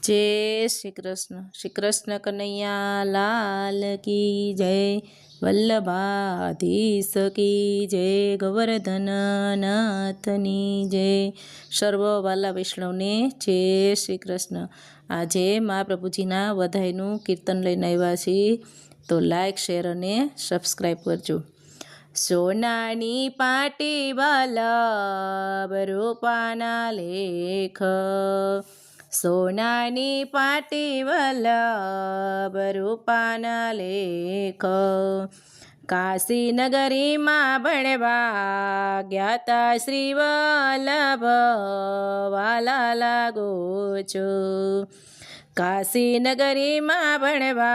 जय श्री कृष्ण कन्हैया लाल की जय। वल्लभाधीश की जय। गोवर्धन नाथनी जय। सर्व वाला वैष्णवने जय श्री कृष्ण। आजे महाप्रभुजीना वधाईनुं कीर्तन लईने आव्या छीए, तो लाइक शेर अने सब्सक्राइब करजो। सोनानी पाटी वल्लभ रूपाना लेख, सोनानी पाटी वल्लभ रूपाना लेख। काशी नगरी में भणवा ज्ञाता श्री वल्लभ वाला लागो छो। काशी नगरी में भणवा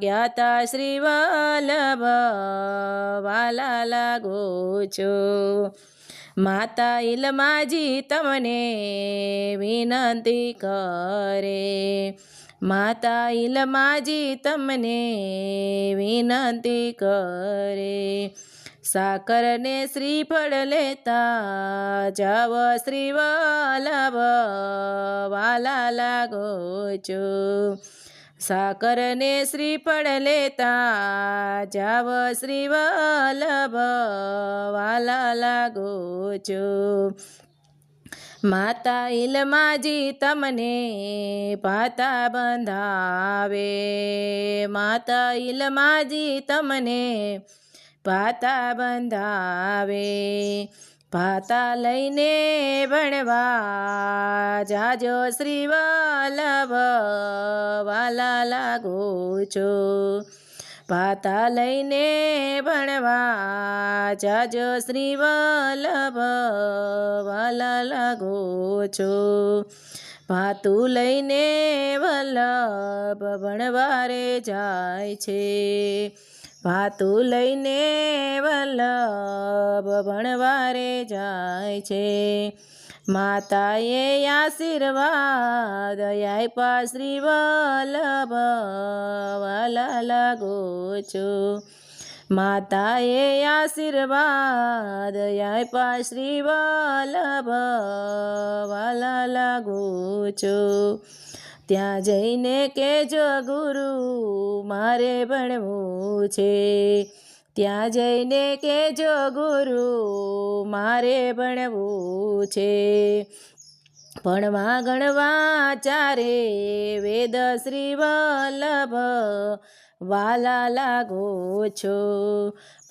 ज्ञाता श्री वल्लभ वाला लागो छो। माता इलमाजी तमने विनंती करे, माता इलमाजी तमने विनंती करे। साकर ने श्रीफळ लेता जाव श्री वल्लभ वाला लागो छो। साकर ने श्रीफळ लेता जाव श्री वल्लभ वाला लागो छो। माता इलमाजी तमने पाता बंधावे, माता इलमाजी तमने पाता बंधावे। पाता लईने भणवा जाजो श्री वल्लभ वाला लागो छो। पाता लईने भणवा जाजो श्री वल्लभ वाला लागो छो। भातु लईने वल्लभ भणवा रे जाय छे, भातु लईने वल्लभ भणवा रे जाय छे। माताए आशीर्वाद आप्या श्री वल्लभ वाला लागो छो। माताए आशीर्वाद आप्या श्री वल्लभ वाला लागो छो। त्यां जईने केजो गुरु मारे भणवुं छे, त्यां जईने केजो गुरु मारे भणवुं छे। भणवा गणवा चारे वेद श्री वल्लभ वाला लागो छो।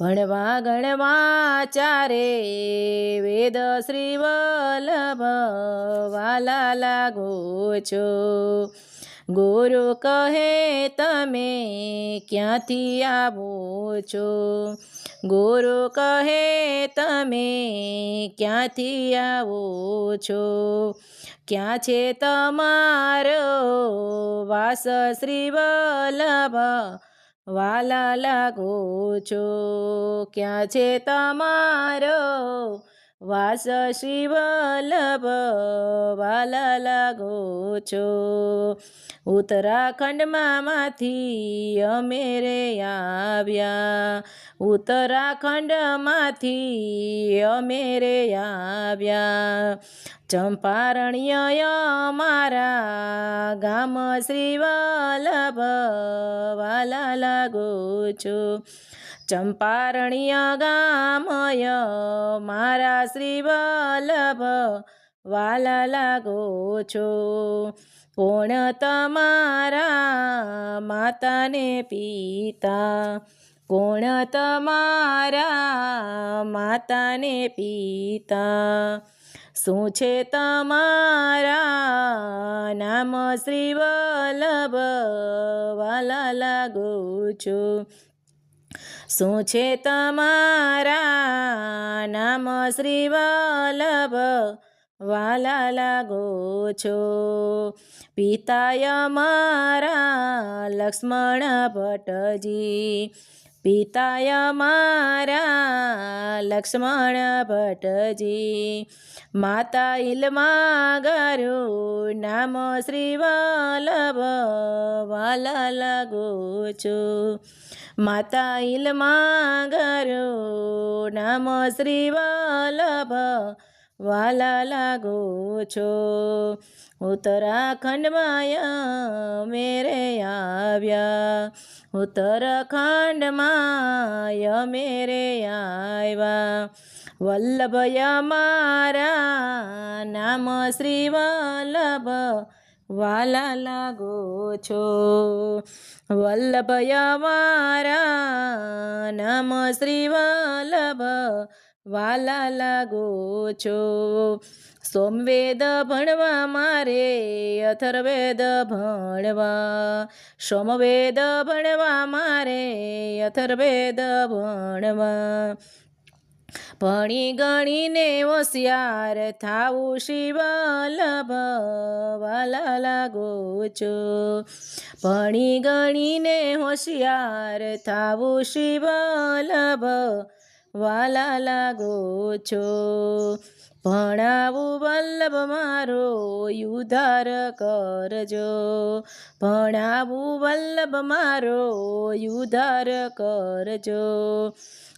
भणवा गणवा चारे वेद श्री वल्लभ वाला लागो छो। गुरु कहे तमे क्यांथी आवो छो, गुरु कहे तमे क्यांथी आवो छो। क्यां छे तमारो वास श्री वल्लभ वाला लागो छो। क्यां छे तमारो वास श्री वल्लभ वाला लागो छो। उत्तराखंड माथी अमे रे आव्या, उत्तराखंड माथी अमे रे आव्या। चंपारण्य अमारा गाम श्री वल्लभ वाला लागो छो। चंपारण्य गामय मारा श्री वल्लभ वाला लागो छो। कोण तमारा माता ने पिता, कोण तमारा माता ने पिता। શું છે તમારા નામ શ્રી વલ્લભ વાલા લાગો છો। શું છે તમારા નામ શ્રી વલ્લભ વાલા લાગો છો। પિતાય મારા લક્ષ્મણ ભટ્ટજી, पिताय मारा लक्ष्मण भट्टजी। माता इलमा गरु नाम श्री वल्लभ वाला लागो छो। माता इलमा गरु नाम श्री वल्लभ वाला लागो छो। ઉત્તરાખંડમાં મેરે આવ્યા ઉત્તરાખંડમાં મેરે આવ્યા વલ્લભય મારા નામ શ્રી વલ્લભ વાલા લાગો છો વલ્લભય મારા નામ શ્રી વલ્લભ વાલા લાગો છો સોમવેદ ભણવા મારે અથર્વેદ ભણવા સોમવેદ ભણવા મારે અથર્વેદ ભણવા ભણી ગણીને હોશિયાર થાવું શ્રી વલ્લભ વાલા લાગો છો ભણી ગણીને હોશિયાર થાવું શ્રી વલ્લભ વાલા લાગો છો ભણાવું વલ્લભ મારો ઉદ્ધાર કરજો ભણાવું વલ્લભ મારો ઉદ્ધાર કરજો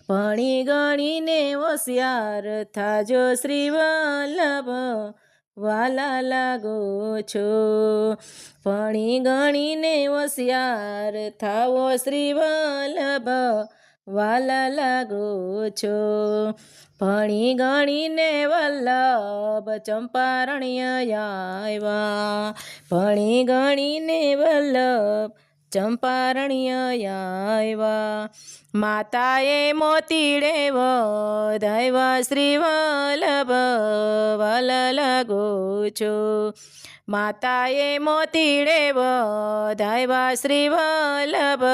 ભણી ગણીને હોશિયાર થાજો શ્રી વલ્લભ વાલા લાગો છો ભણી ગણીને હોશિયાર થાવો શ્રી વલ્લભ વાલા લાગો છો ભણી ગણીને વલ્લભ ચંપારણ્ય આવ્યા ભણી ગણીને વલ્લભ ચંપારણ્ય આવ્યા માતાએ મોતીડે વધાવ્યા શ્રી વલ્લભ વાલા લાગો છો માતાએ મોતીડે વધાવ્યા શ્રી વલ્લભ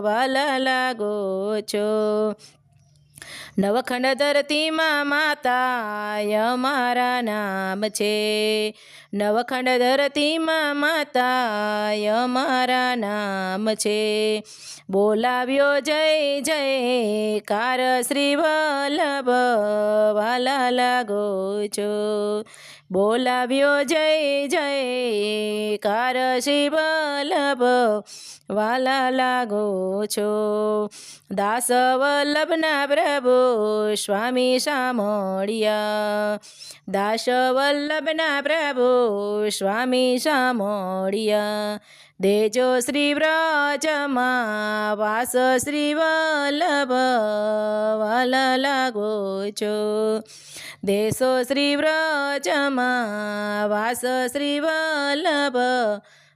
વાલા લાગો છો નવખંડ ધરતીમાં માતા અમારા નામ છે નવખંડ ધરતીમાં માતા અમારા નામ છે બોલાવ્યો જય જયકાર શ્રી વલ્લભ વાલા લાગો છો બોલાવ્યો જય જયકાર શ્રી વલ્લભ વાલા લાગો છો દાસ વલ્લભના પ્રભુ સ્વામી સામળિયા દાસ વલ્લભના પ્રભુ સ્વામી સામળિયા દેજો શ્રી વ્રજમાં વાસ શ્રી વલ્લભ વાલા લાગો છો દેશો શ્રી વ્રજમાં વાસ શ્રી વલ્લભ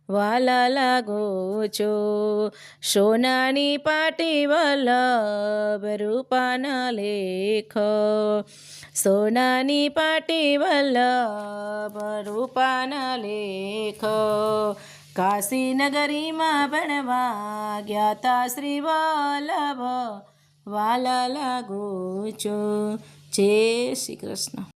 વાલા લાગો છો સોનાની પાટી વલ્લભ રૂપાના લેખ સોનાની પાટી વલ્લભ રૂપાના લેખ કાશી નગરીમાં ભણવા ગયા તા શ્રી વલ્લભ વાલા લાગો છો જય શ્રી કૃષ્ણ.